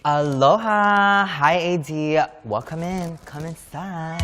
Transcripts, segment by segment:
Aloha! Hi AD! Welcome in. Come inside.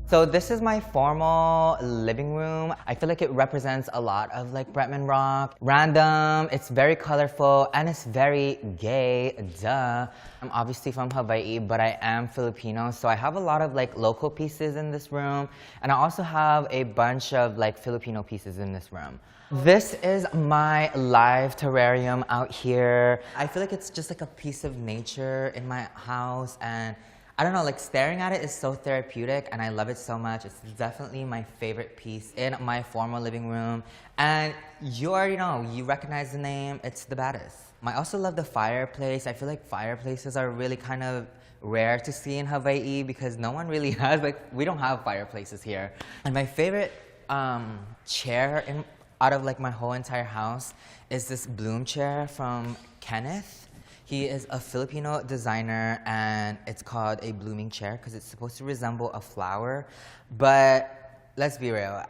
So this is my formal living room. I feel like it represents a lot of like Bretman Rock. Random, it's very colorful, and it's very gay, duh. I'm obviously from Hawaii, but I am Filipino, so I have a lot of like local pieces in this room, and I also have a bunch of like Filipino pieces in this room. This is my live terrarium out here. I feel like it's just like a piece of nature in my house, and I don't know, like staring at it is so therapeutic and I love it so much. It's definitely my favorite piece in my formal living room. And you already know, you recognize the name, it's the baddest. I also love the fireplace. I feel like fireplaces are really kind of rare to see in Hawaii because no one really has, like we don't have fireplaces here. And my favorite chair out of like my whole entire house is this bloom chair from Kenneth. He is a Filipino designer, and it's called a blooming chair because it's supposed to resemble a flower. But let's be real,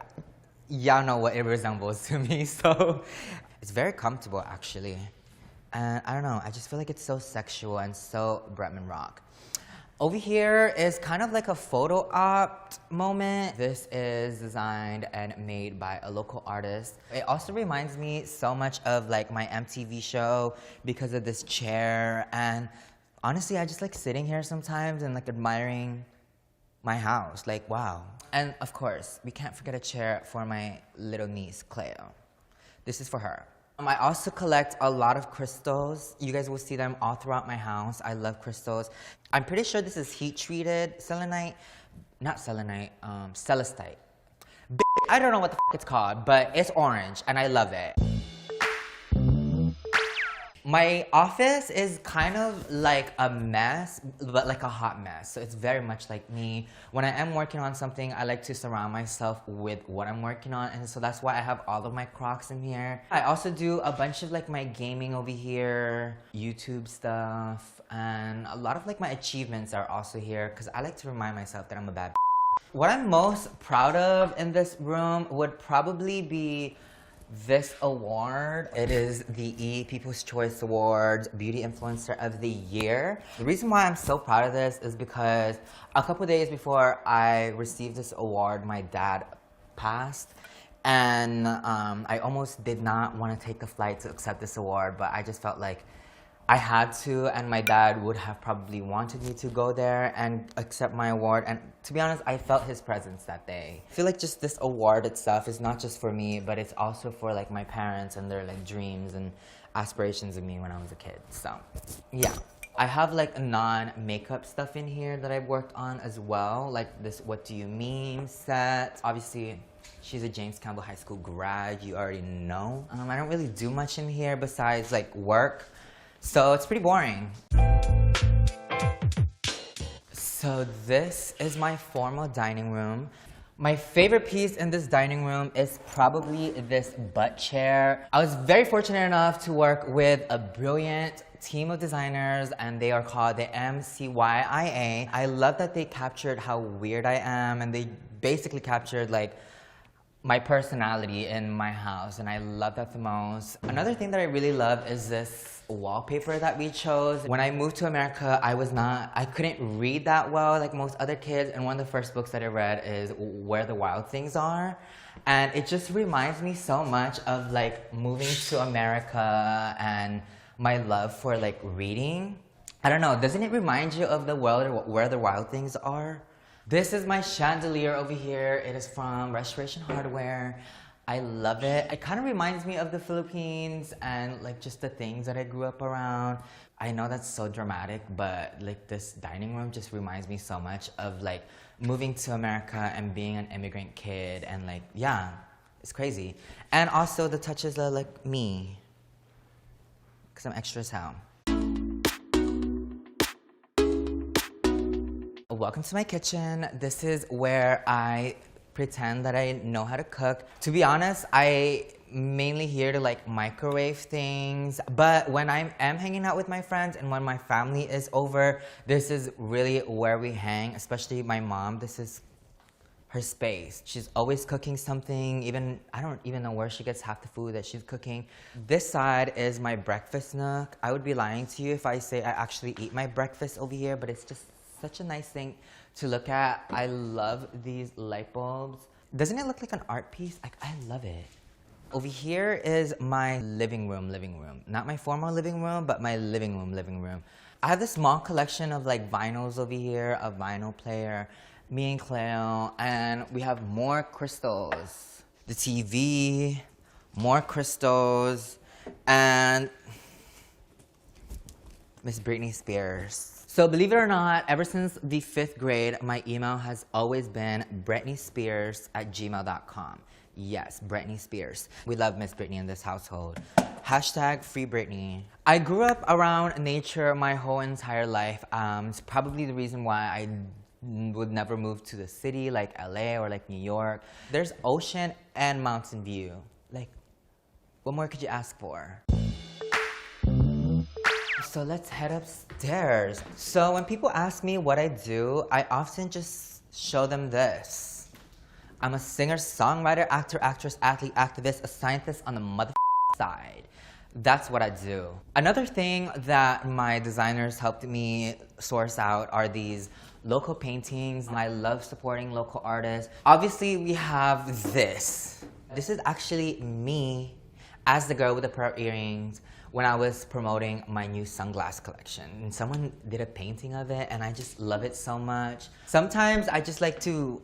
y'all know what it resembles to me, so it's very comfortable actually. And I don't know, I just feel like it's so sexual and so Bretman Rock. Over here is kind of like a photo op moment. This is designed and made by a local artist. It also reminds me so much of like my MTV show because of this chair. And honestly, I just like sitting here sometimes and like admiring my house. Like, wow. And of course, we can't forget a chair for my little niece, Cleo. This is for her. I also collect a lot of crystals. You guys will see them all throughout my house. I love crystals. I'm pretty sure this is heat-treated selenite. Not selenite, celestite. I don't know what the f it's called, but it's orange, and I love it. My office is kind of like a mess, but like a hot mess. So it's very much like me. When I am working on something, I like to surround myself with what I'm working on. And so that's why I have all of my Crocs in here. I also do a bunch of like my gaming over here, YouTube stuff, and a lot of like my achievements are also here because I like to remind myself that I'm a bad What I'm most proud of in this room would probably be this award. It is the People's Choice Awards Beauty Influencer of the Year. The reason why I'm so proud of this is because a couple days before I received this award, my dad passed. And I almost did not want to take the flight to accept this award, but I just felt like I had to, and my dad would have probably wanted me to go there and accept my award. And to be honest, I felt his presence that day. I feel like just this award itself is not just for me, but it's also for like my parents and their like dreams and aspirations of me when I was a kid. So yeah. I have like non-makeup stuff in here that I've worked on as well. Like this What Do You Meme set. Obviously, she's a James Campbell High School grad, you already know. I don't really do much in here besides like work. So it's pretty boring. So this is my formal dining room. My favorite piece in this dining room is probably this butt chair. I was very fortunate enough to work with a brilliant team of designers, and they are called the MCYIA. I love that they captured how weird I am, and they basically captured like my personality in my house, and I love that the most. Another thing that I really love is this wallpaper that we chose. When I moved to America, I couldn't read that well like most other kids, and one of the first books that I read is Where the Wild Things Are. And it just reminds me so much of like moving to America and my love for like reading. I don't know, doesn't it remind you of the world Where the Wild Things Are? This is my chandelier over here. It is from Restoration Hardware. I love it. It kind of reminds me of the Philippines and like just the things that I grew up around. I know that's so dramatic, but like this dining room just reminds me so much of like moving to America and being an immigrant kid, and like, yeah, it's crazy. And also the touches are like me, because I'm extra as hell. Welcome to my kitchen. This is where I pretend that I know how to cook. To be honest, I mainly here to like microwave things, but when I am hanging out with my friends and when my family is over, this is really where we hang, especially my mom. This is her space. She's always cooking something. Even I don't even know where she gets half the food that she's cooking. This side is my breakfast nook. I would be lying to you if I say I actually eat my breakfast over here, but it's just such a nice thing to look at. I love these light bulbs. Doesn't it look like an art piece? Like, I love it. Over here is my living room. Not my formal living room, but my living room. I have this small collection of like vinyls over here, a vinyl player, me and Cleo, and we have more crystals. The TV, more crystals, and Miss Britney Spears. So believe it or not, ever since the 5th grade, my email has always been britneyspears@gmail.com. Yes, Britney Spears. We love Miss Britney in this household. Hashtag free Britney. I grew up around nature my whole entire life. It's probably the reason why I would never move to the city like LA or like New York. There's ocean and mountain view. Like, what more could you ask for? So let's head upstairs. So when people ask me what I do, I often just show them this. I'm a singer, songwriter, actor, actress, athlete, activist, a scientist on the mother side. That's what I do. Another thing that my designers helped me source out are these local paintings. I love supporting local artists. Obviously, we have this. This is actually me as the girl with the pearl earrings when I was promoting my new sunglass collection. And someone did a painting of it and I just love it so much. Sometimes I just like to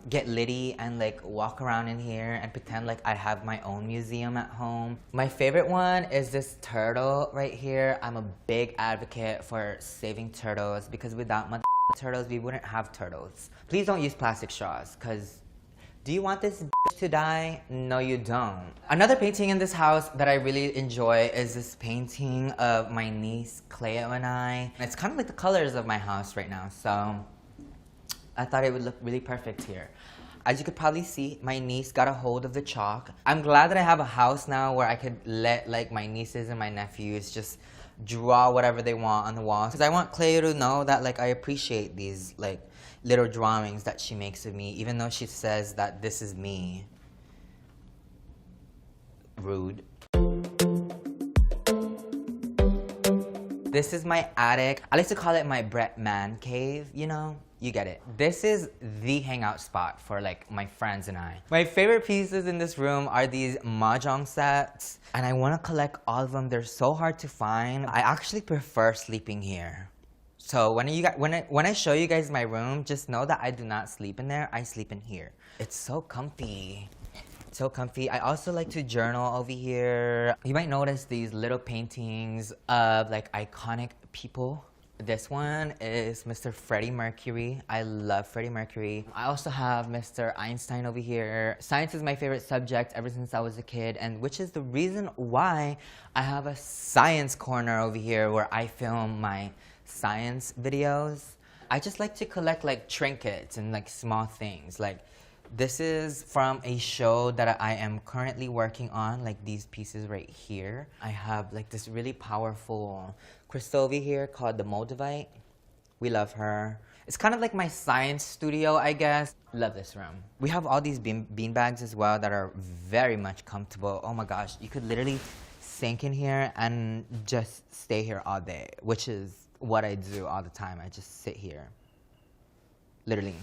get litty and like walk around in here and pretend like I have my own museum at home. My favorite one is this turtle right here. I'm a big advocate for saving turtles because without turtles, we wouldn't have turtles. Please don't use plastic straws, because do you want this to die? No, you don't. Another painting in this house that I really enjoy is this painting of my niece, Cleo, and I. And it's kind of like the colors of my house right now, so I thought it would look really perfect here. As you could probably see, my niece got a hold of the chalk. I'm glad that I have a house now where I could let like my nieces and my nephews just draw whatever they want on the walls. Because I want Cleo to know that like I appreciate these like little drawings that she makes of me, even though she says that this is me. Rude. This is my attic. I like to call it my Bretman cave, you know? You get it. This is the hangout spot for like my friends and I. My favorite pieces in this room are these mahjong sets, and I want to collect all of them. They're so hard to find. I actually prefer sleeping here. So when I show you guys my room, just know that I do not sleep in there. I sleep in here. It's so comfy. So comfy. I also like to journal over here. You might notice these little paintings of like iconic people. This one is Mr. Freddie Mercury. I love Freddie Mercury. I also have Mr. Einstein over here. Science is my favorite subject ever since I was a kid, and which is the reason why I have a science corner over here where I film my science videos. I just like to collect like trinkets and like small things. Like this is from a show that I am currently working on, like these pieces right here. I have like this really powerful crystal over here called the Moldavite. We love her. It's kind of like my science studio, I guess. Love this room. We have all these bean bags as well that are very much comfortable. Oh my gosh, you could literally sink in here and just stay here all day, which is what I do all the time. I just sit here, literally.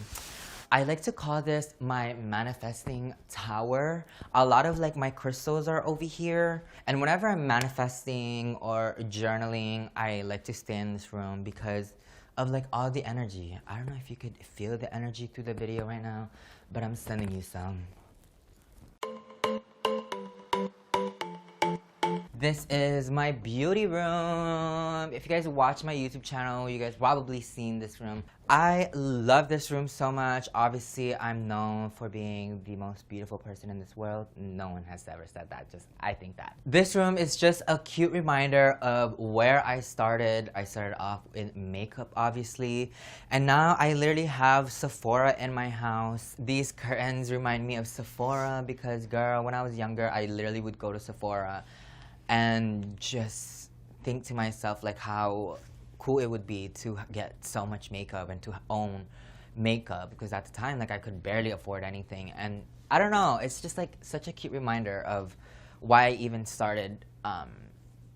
I like to call this my manifesting tower. A lot of like my crystals are over here. And whenever I'm manifesting or journaling, I like to stay in this room because of like all the energy. I don't know if you could feel the energy through the video right now, but I'm sending you some. This is my beauty room. If you guys watch my YouTube channel, you guys probably seen this room. I love this room so much. Obviously, I'm known for being the most beautiful person in this world. No one has ever said that, just I think that. This room is just a cute reminder of where I started. I started off in makeup, obviously. And now I literally have Sephora in my house. These curtains remind me of Sephora because, girl, when I was younger, I literally would go to Sephora and just think to myself like how cool it would be to get so much makeup and to own makeup, because at the time, like, I could barely afford anything. And I don't know, it's just like such a cute reminder of why I even started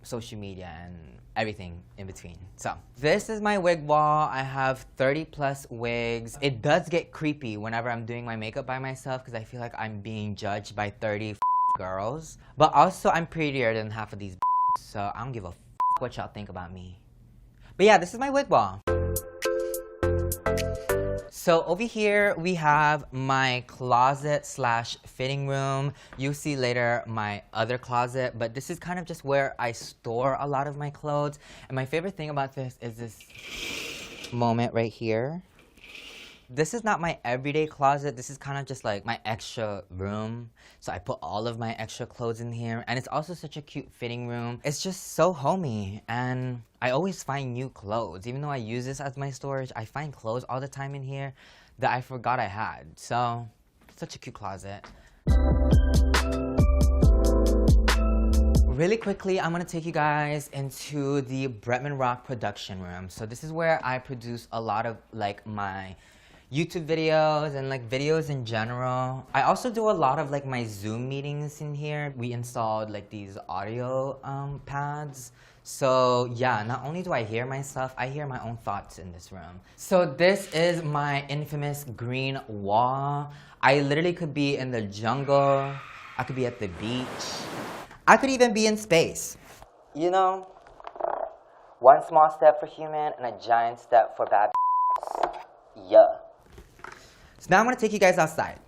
social media and everything in between. So this is my wig wall. I have 30 plus wigs. It does get creepy whenever I'm doing my makeup by myself because I feel like I'm being judged by 30 girls. But also I'm prettier than half of these so I don't give a what y'all think about me. But yeah, this is my wig wall. So over here, we have my closet slash fitting room. You'll see later my other closet, but this is kind of just where I store a lot of my clothes. And my favorite thing about this is this moment right here. This is not my everyday closet. This is kind of just like my extra room. So I put all of my extra clothes in here. And it's also such a cute fitting room. It's just so homey. And I always find new clothes. Even though I use this as my storage, I find clothes all the time in here that I forgot I had. So, such a cute closet. Really quickly, I'm gonna take you guys into the Bretman Rock production room. So this is where I produce a lot of like my YouTube videos and like videos in general. I also do a lot of like my Zoom meetings in here. We installed like these audio pads. So yeah, not only do I hear myself, I hear my own thoughts in this room. So this is my infamous green wall. I literally could be in the jungle. I could be at the beach. I could even be in space. You know, one small step for human and a giant step for bad. Yeah. So now I'm gonna take you guys outside.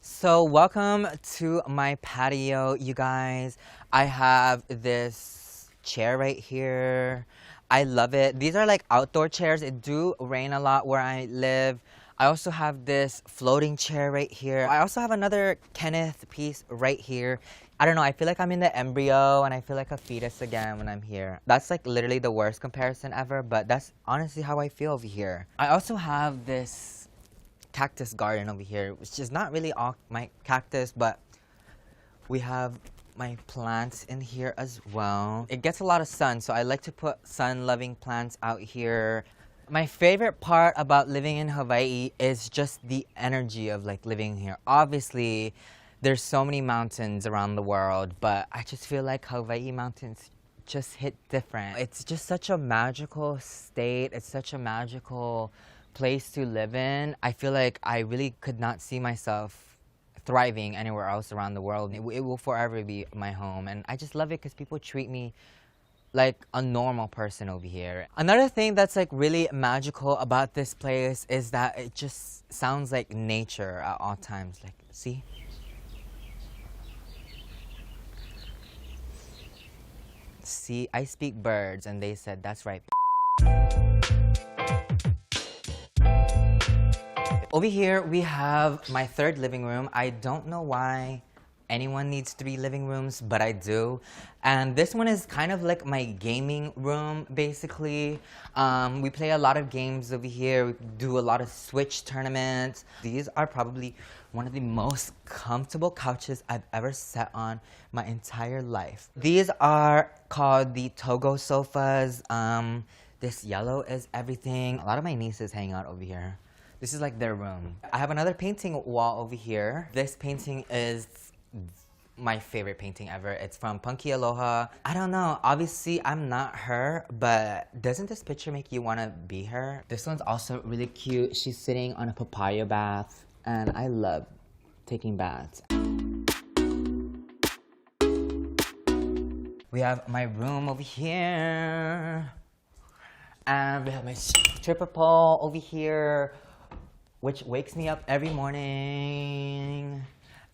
So welcome to my patio, you guys. I have this chair right here. I love it. These are like outdoor chairs. It do rain a lot where I live. I also have this floating chair right here. I also have another Kenneth piece right here. I don't know, I feel like I'm in the embryo and I feel like a fetus again when I'm here. That's like literally the worst comparison ever, but that's honestly how I feel over here. I also have this cactus garden over here, which is not really all my cactus, but we have my plants in here as well. It gets a lot of sun, so I like to put sun-loving plants out here. My favorite part about living in Hawaii is just the energy of like living here. Obviously, there's so many mountains around the world, but I just feel like Hawaii mountains just hit different. It's just such a magical state. It's such a magical place to live in. I feel like I really could not see myself thriving anywhere else around the world. It will forever be my home, and I just love it because people treat me like a normal person over here. Another thing that's like really magical about this place is that it just sounds like nature at all times. Like, see? See, I speak birds and they said, that's right. Over here, we have my third living room. I don't know why anyone needs 3 living rooms, but I do. And this one is kind of like my gaming room, basically. We play a lot of games over here. We do a lot of Switch tournaments. These are probably one of the most comfortable couches I've ever sat on my entire life. These are called the Togo sofas. This yellow is everything. A lot of my nieces hang out over here. This is like their room. I have another painting wall over here. This painting is my favorite painting ever. It's from Punky Aloha. I don't know, obviously I'm not her, but doesn't this picture make you want to be her? This one's also really cute. She's sitting on a papaya bath, and I love taking baths. We have my room over here, and we have my stripper pole over here, which wakes me up every morning.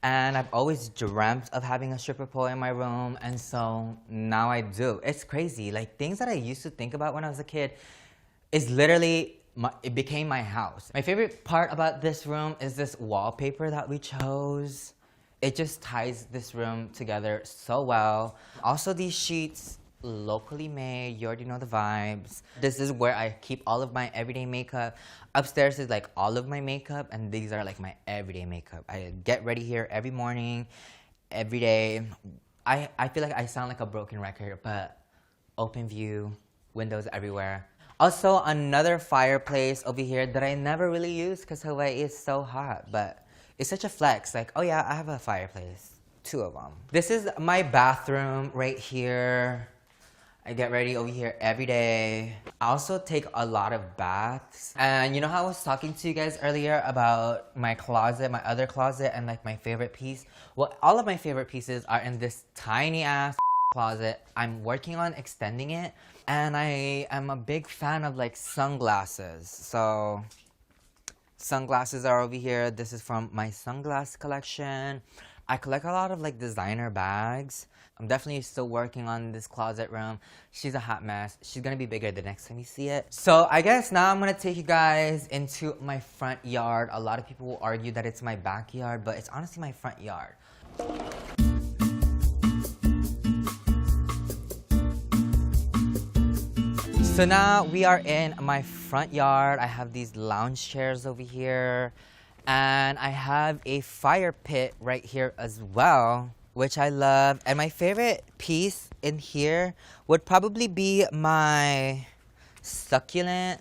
And I've always dreamt of having a stripper pole in my room, and so now I do. It's crazy. Like, things that I used to think about when I was a kid is literally, it became my house. My favorite part about this room is this wallpaper that we chose. It just ties this room together so well. Also, these sheets, locally made, you already know the vibes. This is where I keep all of my everyday makeup. Upstairs is like all of my makeup, and these are like my everyday makeup. I get ready here every morning, every day. I feel like I sound like a broken record, but open view, windows everywhere. Also, another fireplace over here that I never really use because Hawaii is so hot, but it's such a flex. Like, oh yeah, I have a fireplace. 2 of them. This is my bathroom right here. I get ready over here every day. I also take a lot of baths. And you know how I was talking to you guys earlier about my closet, my other closet, and like my favorite piece? Well, all of my favorite pieces are in this tiny ass closet. I'm working on extending it. And I am a big fan of like sunglasses. So sunglasses are over here. This is from my sunglass collection. I collect a lot of like designer bags. I'm definitely still working on this closet room. She's a hot mess. She's gonna be bigger the next time you see it. So I guess now I'm gonna take you guys into my front yard. A lot of people will argue that it's my backyard, but it's honestly my front yard. So now we are in my front yard. I have these lounge chairs over here. And I have a fire pit right here as well, which I love. And my favorite piece in here would probably be my succulent.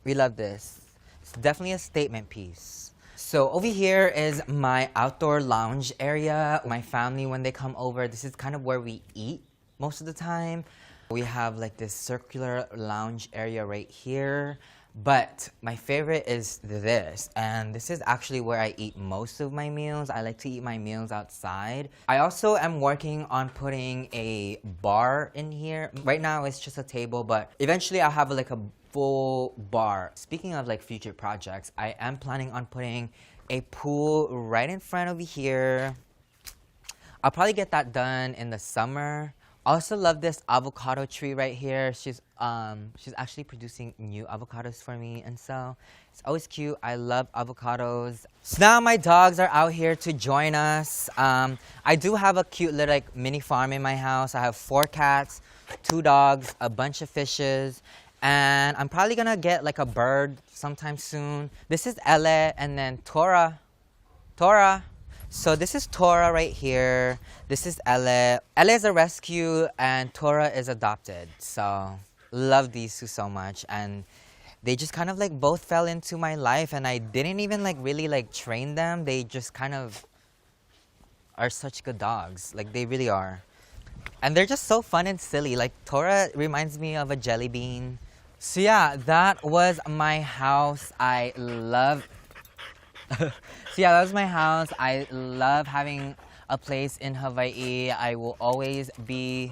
We love this. It's definitely a statement piece. So over here is my outdoor lounge area. My family, when they come over, this is kind of where we eat most of the time. We have like this circular lounge area right here. But my favorite is this, and this is actually where I eat most of my meals. I like to eat my meals outside. I also am working on putting a bar in here. Right now it's just a table, but eventually I'll have like a full bar. Speaking of like future projects, I am planning on putting a pool right in front over here. I'll probably get that done in the summer. I also love this avocado tree right here. She's actually producing new avocados for me, and so it's always cute. I love avocados. So now my dogs are out here to join us. I do have a cute little like mini farm in my house. I have 4 cats, 2 dogs, a bunch of fishes, and I'm probably gonna get like a bird sometime soon. This is Elle, and then Tora. So this is Tora right here. This is Elle. Elle is a rescue and Tora is adopted. So love these 2 so much. And they just kind of like both fell into my life, and I didn't even like really like train them. They just kind of are such good dogs. Like they really are. And they're just so fun and silly. Like Tora reminds me of a jelly bean. So yeah, that was my house. I love So yeah, that was my house. I love having a place in Hawaii. I will always be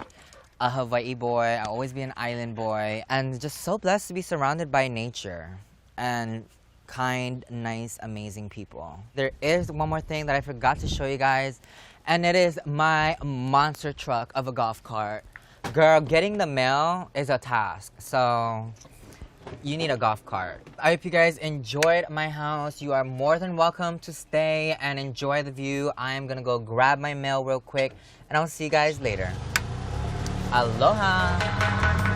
a Hawaii boy. I'll always be an island boy. And just so blessed to be surrounded by nature and kind, nice, amazing people. There is one more thing that I forgot to show you guys, and it is my monster truck of a golf cart. Girl, getting the mail is a task. So you need a golf cart. I hope you guys enjoyed my house. You are more than welcome to stay and enjoy the view. I am gonna go grab my mail real quick, and I'll see you guys later. Aloha!